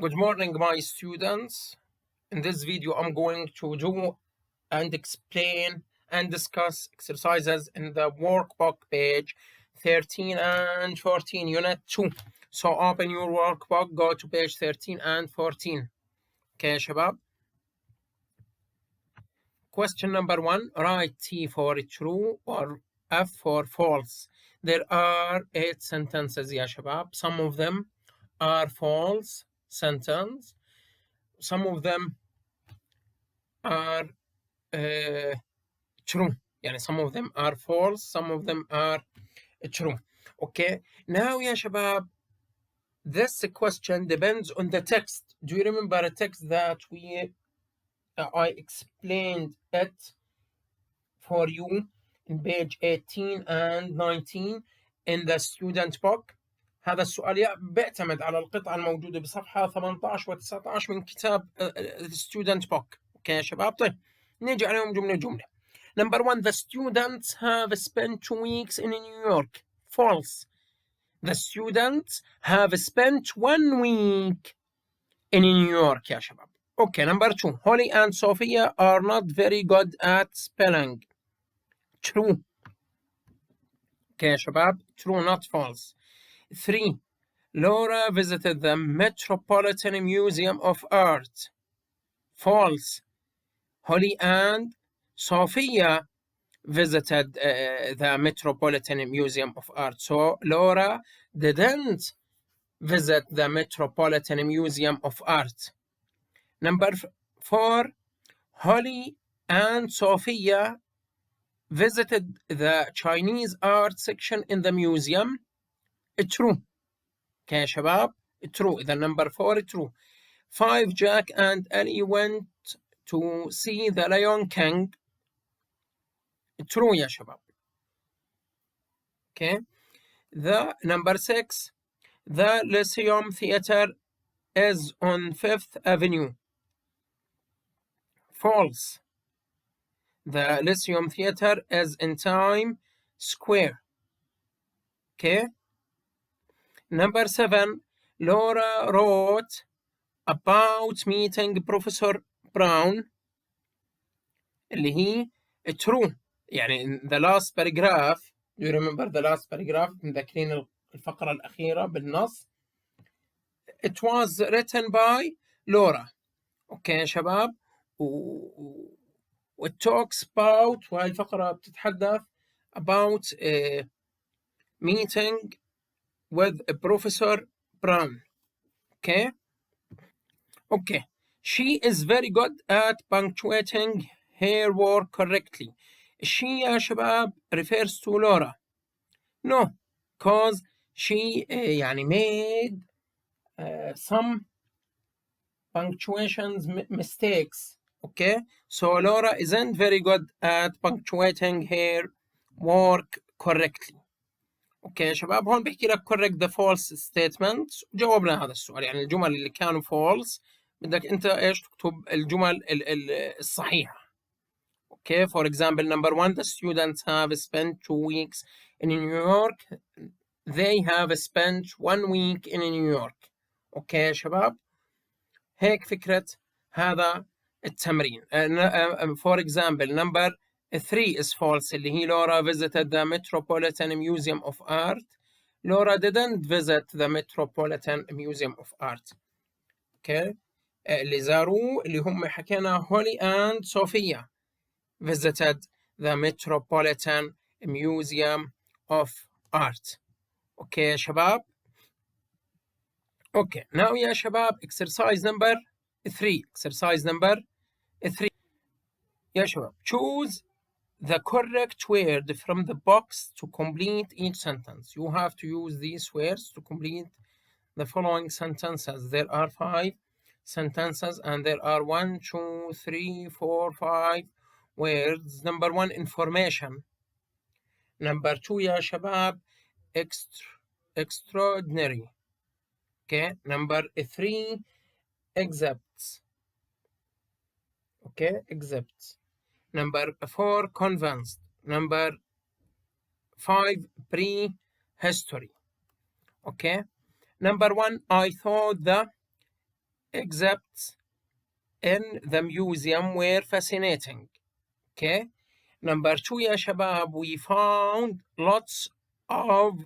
Good morning, my students. In this video, I'm going to do and explain and discuss exercises in the workbook page 13 and 14, Unit 2. So open your workbook, go to page 13 and 14. Okay, شباب. Question number 1, write T for true or F for false. There are 8 sentences, يا شباب. Some of them are false sentence. Some of them are true. يعني some of them are false, some of them are true. Okay, now يا شباب, this question depends on the text. Do you remember a text that I explained it for you in page 18 and 19 in the student book? هذا السؤال بيعتمد على القطعة الموجودة بصفحة 18 و19 من كتاب student book. اوكي يا شباب. طيب نيجي عليهم جملة جملة. Number 1, the students have spent 2 weeks in New York. False. The students have spent 1 week in New York يا شباب. Okay, number 2, Holly and Sophia are not very good at spelling. True. Okay يا شباب. True, not false. 3, Laura visited the Metropolitan Museum of Art. False. Holly and Sophia visited the Metropolitan Museum of Art. So Laura didn't visit the Metropolitan Museum of Art. Number 4, Holly and Sophia visited the Chinese art section in the museum. True. Okay يا شباب. True. إذا number 4 true. 5, Jack and Ellie went to see the Lion King. True يا شباب. Okay. The number 6, the Lyceum Theatre is on 5th Avenue. False. The Lyceum Theatre is in Times Square. Okay. Number 7, Laura wrote about meeting Professor Brown اللي هي true. يعني in the last paragraph, do you remember the last paragraph؟ مذكرين الفقرة الأخيرة بالنص. It was written by Laura. اوكي يا شباب. it talks about, وهي الفقرة بتتحدث about meeting with Professor Brown. Okay. Okay. She is very good at punctuating her work correctly. She يا شباب refers to Laura. No, because she يعني made some punctuations mistakes. Okay, so Laura isn't very good at punctuating her work correctly. اوكي يا شباب. هون بحكي لك correct the false statements. جاوبنا هذا السؤال. يعني الجمل اللي كانوا false بدك انت ايش تكتب الجمل الصحيحة. Okay, for example, number 1, the students have spent 2 weeks in New York. They have spent 1 week in New York. اوكي يا شباب. هيك فكرة هذا التمرين. For example, number 3 is false اللي هي Laura visited the Metropolitan Museum of Art. Laura didn't visit the Metropolitan Museum of Art. Okay. اللي زاروه اللي هم حكينا Holly and Sophia visited the Metropolitan Museum of Art. Okay يا شباب. Okay, now يا شباب exercise number 3. Exercise number 3. يا شباب, choose the correct word from the box to complete each sentence. You have to use these words to complete the following sentences. There are 5 sentences and there are 1, 2, 3, 4, 5 words. Number 1, information. Number 2 يا شباب, extraordinary. Okay. Number 3, excepts. Okay, excepts. Number 4, convinced. Number 5, prehistory. Okay. Number 1, I thought the exhibits in the museum were fascinating. Okay. Number 2 يا شباب, we found lots of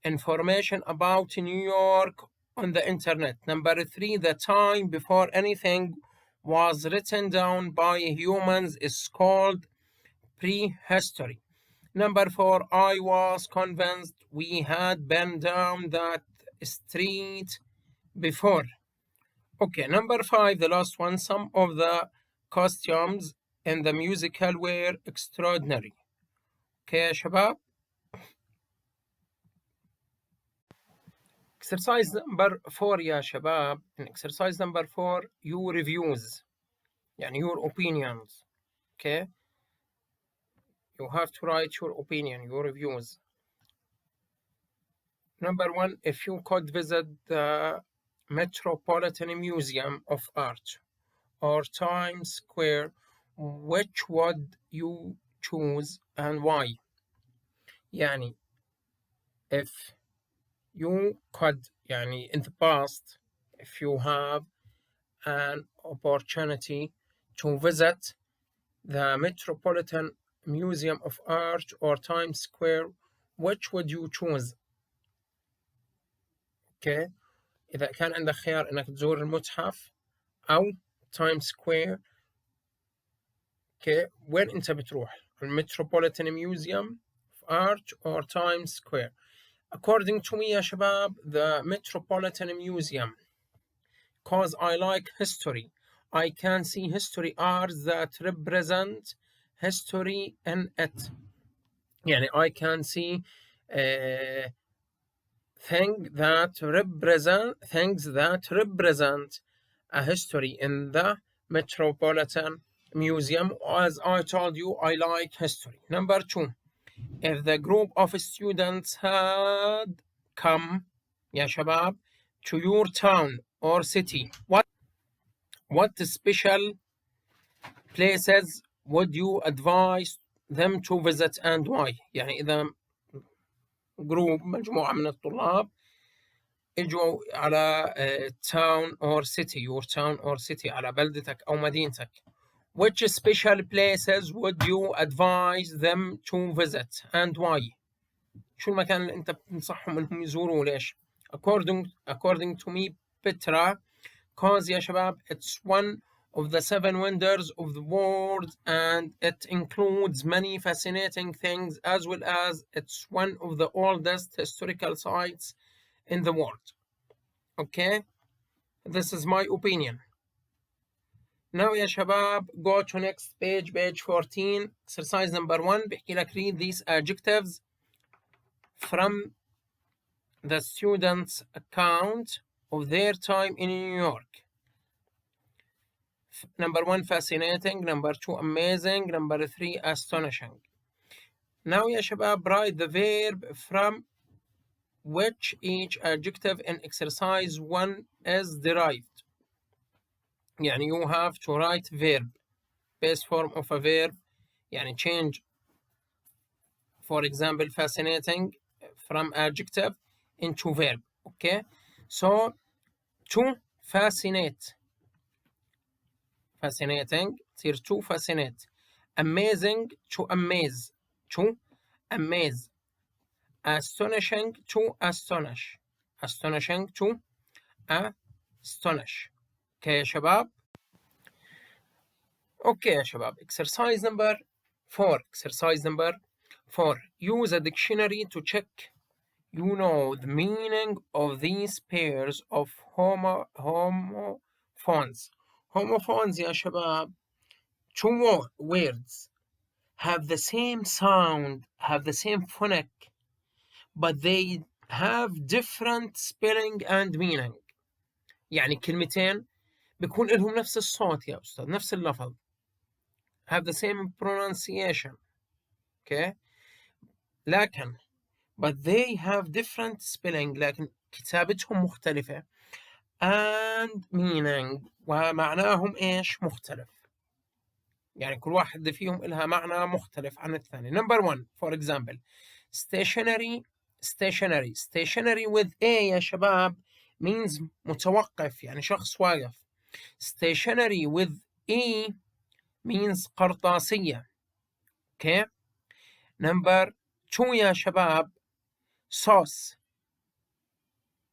information about New York on the internet. Number 3, the time before anything was written down by humans is called prehistory. Number 4, I was convinced we had been down that street before. Okay, number 5, the last one, some of the costumes in the musical were extraordinary. Okay يا شباب. Exercise number 4 يا شباب. In exercise number 4, your reviews, يعني your opinions. Okay, you have to write your opinion, your reviews. Number 1, if you could visit the Metropolitan Museum of Art or Times Square, which would you choose and why? يعني if you could, يعني in the past, if you have an opportunity to visit the Metropolitan Museum of Art or Times Square, which would you choose? Okay, إذا كان عندك خيار إنك تزور المتحف أو تايمز سكوير، okay, وين أنت بتروح؟ المتروبوليتان ميوزيوم of Art or Times Square. According to me يا شباب, the Metropolitan Museum, because I like history. I can see history art that represent history in it. يعني I can see things that represent a history in the Metropolitan Museum. As I told you, I like history. Number 2, if the group of students had come يا شباب to your town or city, what special places would you advise them to visit and why? يعني إذا مجموعة من الطلاب اجوا على town or city, your town or city, على بلدتك أو مدينتك, which special places would you advise them to visit and why? شو المكان اللي أنت بتنصحهم إنهم يزوروه ليش؟ According to me, Petra, cause يا شباب it's one of the 7 wonders of the world and it includes many fascinating things, as well as it's one of the oldest historical sites in the world. Okay, this is my opinion. Now يا شباب, go to next page, page 14, exercise number 1. بحكي لك read these adjectives from the students' account of their time in New York. Number 1, fascinating. Number 2, amazing. Number 3, astonishing. Now يا شباب, write the verb from which each adjective in exercise 1 is derived. يعني you have to write verb, base form of a verb, يعني change, for example, fascinating from adjective into verb. Okay, so to fascinate, fascinating تصير to fascinate. Amazing to amaze, to amaze. Astonishing to astonish, astonishing to astonish. Okay يا شباب. Okay يا شباب, exercise number 4. Exercise number 4. Use a dictionary to check you know the meaning of these pairs of homophones. Homophones يا شباب, 2 words have the same sound, have the same phonic, but they have different spelling and meaning. يعني كلمتين بيكون لهم نفس الصوت يا أستاذ, نفس اللفظ, have the same pronunciation. Okay, لكن but they have different spelling, لكن كتابتهم مختلفة, and meaning, ومعناهم إيش مختلف. يعني كل واحد فيهم إلها معنى مختلف عن الثاني. Number 1, for example, stationary. Stationary with A يا شباب means متوقف يعني شخص واقف. Stationary with E means قرطاسية. Okay. Number 2 يا شباب sauce.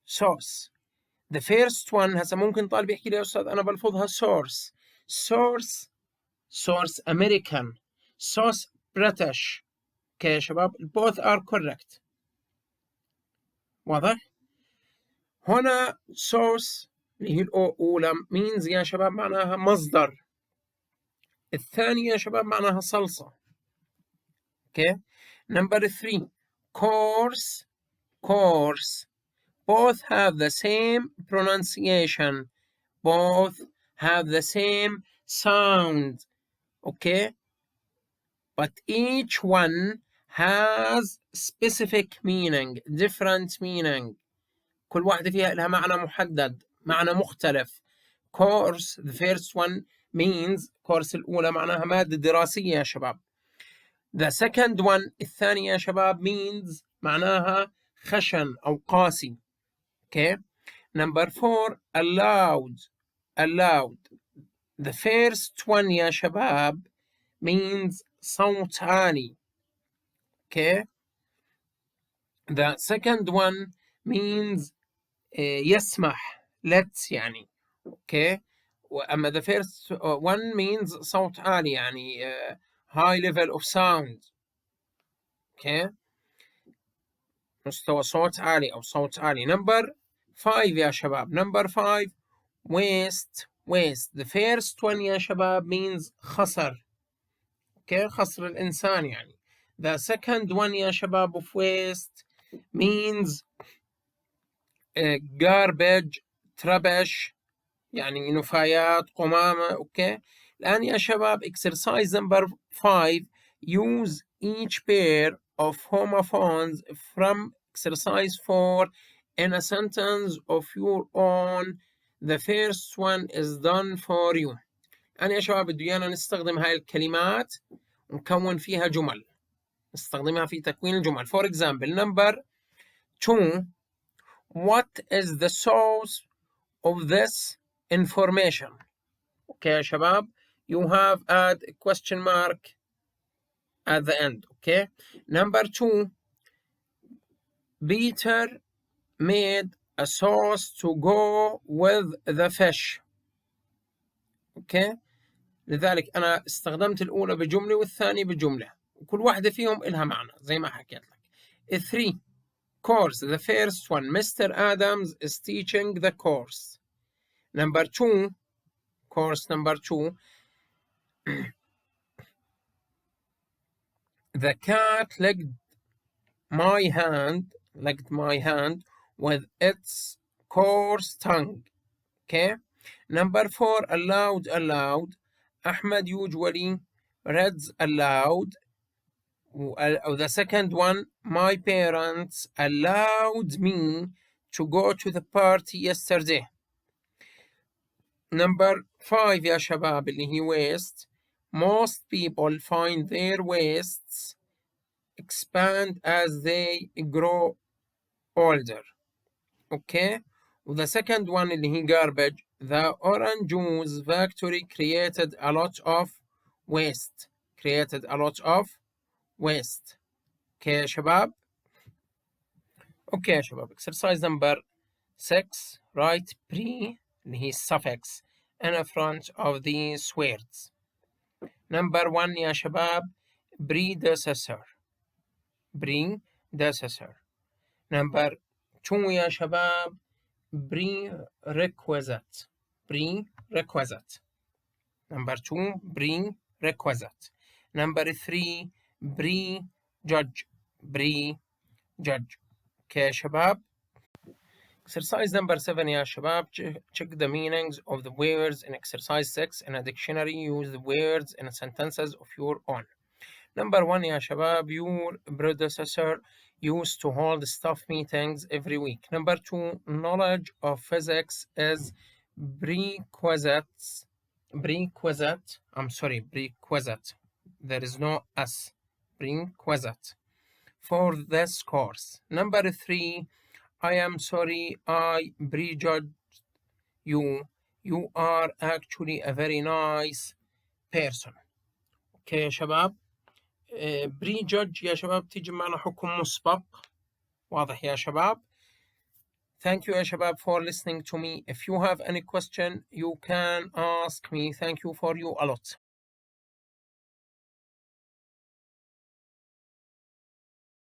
sauce. The first one هسه ممكن طالب يحكي لي يا أستاذ أنا بلفظها source. source American. sauce British. Okay يا شباب both are correct. واضح؟ هنا source اللي هي الأولى means يا شباب معناها مصدر. الثانية يا شباب معناها صلصة. Okay. Number 3 course. Both have the same pronunciation. Both have the same sound. Okay. But each one has specific meaning, different meaning. كل واحدة فيها لها معنى محدد، معنى مختلف. Course, the first one means course الأولى معناها مادة دراسية يا شباب. The second one الثانية يا شباب means معناها خشن أو قاسي. Okay. Number 4 allowed. The first one يا شباب means صوت عالي. Okay. The second one means يسمح let's يعني. Okay. وأما the first one means صوت عالي يعني high level of sound. Okay. مستوى صوت عالي أو صوت عالي. Number 5 يا شباب. Number 5 waste. The first one يا شباب means خسر. Okay. خسر الإنسان يعني. The second one يا شباب of waste means garbage, trash يعني نفايات قمامة. اوكي. الآن يا شباب exercise number 5 use each pair of homophones from exercise 4 in a sentence of your own. The first one is done for you. الآن يا شباب بده إيانا نستخدم هاي الكلمات ونكون فيها جمل، نستخدمها في تكوين الجمل. For example number 2 what is the source of this information. Okay يا شباب you have add a question mark at the end. Okay. Number 2 Peter made a sauce to go with the fish. Okay. لذلك أنا استخدمت الأولى بجملة والثانية بجملة وكل واحدة فيهم إلها معنى زي ما حكيت لك. 3 course. The first one Mr. Adams is teaching the course. Number 2 course number 2 the cat licked my hand with its coarse tongue. Okay. Number 4 allowed. Ahmed usually reads aloud. The second one my parents allowed me to go to the party yesterday. Number 5 يا شباب اللي هي waste. Most people find their waists expand as they grow older. Okay. The second one اللي هي garbage. The orange juice factory created a lot of waste. Okay يا شباب. Okay يا شباب. Exercise number 6 write pre اللي هي suffix in front of these words. Number 1 يا شباب predecessor. Number 2 يا شباب prerequisite. Number 2 prerequisite. Number 3 prejudge. Okay يا شباب. Exercise number 7 يا شباب check the meanings of the words in exercise 6 in a dictionary. Use the words in sentences of your own. Number 1 يا شباب your predecessor used to hold staff meetings every week. Number 2 knowledge of physics is prerequisite. There is no S. Prerequisite for this course. Number 3 I am sorry I prejudged you. You are actually a very nice person. اوكي يا شباب. prejudge يا شباب تيجي معنا حكم مسبق. واضح يا شباب. Thank you يا شباب for listening to me. If you have any question you can ask me. Thank you for you a lot.